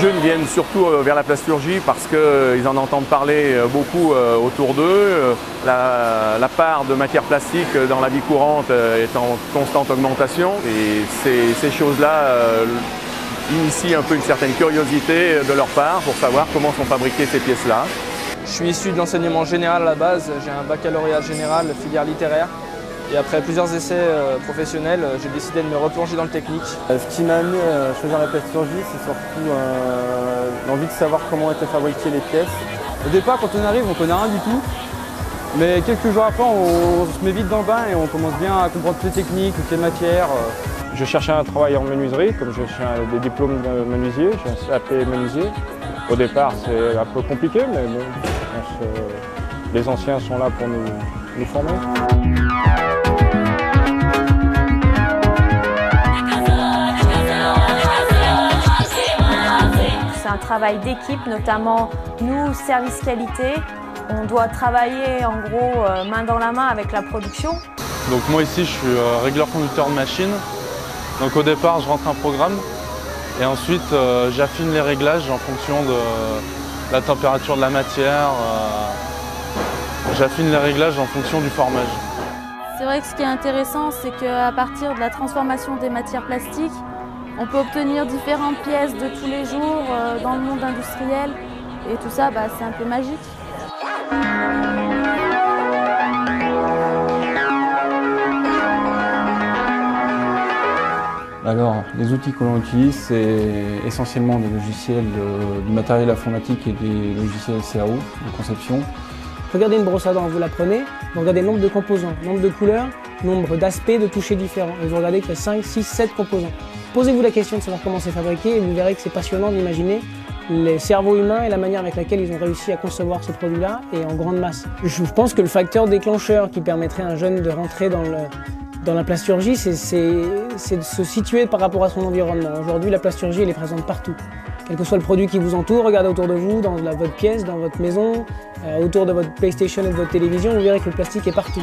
jeunes viennent surtout vers la plasturgie parce qu'ils en entendent parler beaucoup autour d'eux. La part de matière plastique dans la vie courante est en constante augmentation et ces choses-là initient un peu une certaine curiosité de leur part pour savoir comment sont fabriquées ces pièces-là. Je suis issu de l'enseignement général à la base, j'ai un baccalauréat général, filière littéraire. Et après plusieurs essais professionnels, j'ai décidé de me replonger dans le technique. Ce qui m'a amené à choisir la plasturgie, c'est surtout l'envie de savoir comment étaient fabriquées les pièces. Au départ, quand on arrive, on ne connaît rien du tout. Mais quelques jours après, on se met vite dans le bain et on commence bien à comprendre toutes les techniques, toutes les matières. Je cherchais un travail en menuiserie, comme j'ai des diplômes de menuisier, j'ai un CAP menuisier. Au départ, c'est un peu compliqué, mais bon, je pense que les anciens sont là pour nous former. C'est un travail d'équipe, notamment nous, service qualité. On doit travailler en gros main dans la main avec la production. Donc moi ici je suis régleur conducteur de machine. Donc au départ je rentre un programme et ensuite j'affine les réglages en fonction de la température de la matière. J'affine les réglages en fonction du formage. C'est vrai que ce qui est intéressant, c'est qu'à partir de la transformation des matières plastiques, on peut obtenir différentes pièces de tous les jours dans le monde industriel. Et tout ça, c'est un peu magique. Alors, les outils que l'on utilise, c'est essentiellement des logiciels du matériel informatique et des logiciels CAO, de conception. Regardez une brosse à dents, vous la prenez, vous regardez le nombre de composants, nombre de couleurs, nombre d'aspects, de touchés différents. Et vous regardez qu'il y a 5, 6, 7 composants. Posez-vous la question de savoir comment c'est fabriqué et vous verrez que c'est passionnant d'imaginer les cerveaux humains et la manière avec laquelle ils ont réussi à concevoir ce produit-là et en grande masse. Je pense que le facteur déclencheur qui permettrait à un jeune de rentrer dans la plasturgie, c'est de se situer par rapport à son environnement. Aujourd'hui, la plasturgie, elle est présente partout. Quel que soit le produit qui vous entoure, regardez autour de vous, dans votre pièce, dans votre maison, autour de votre PlayStation et de votre télévision, vous verrez que le plastique est partout.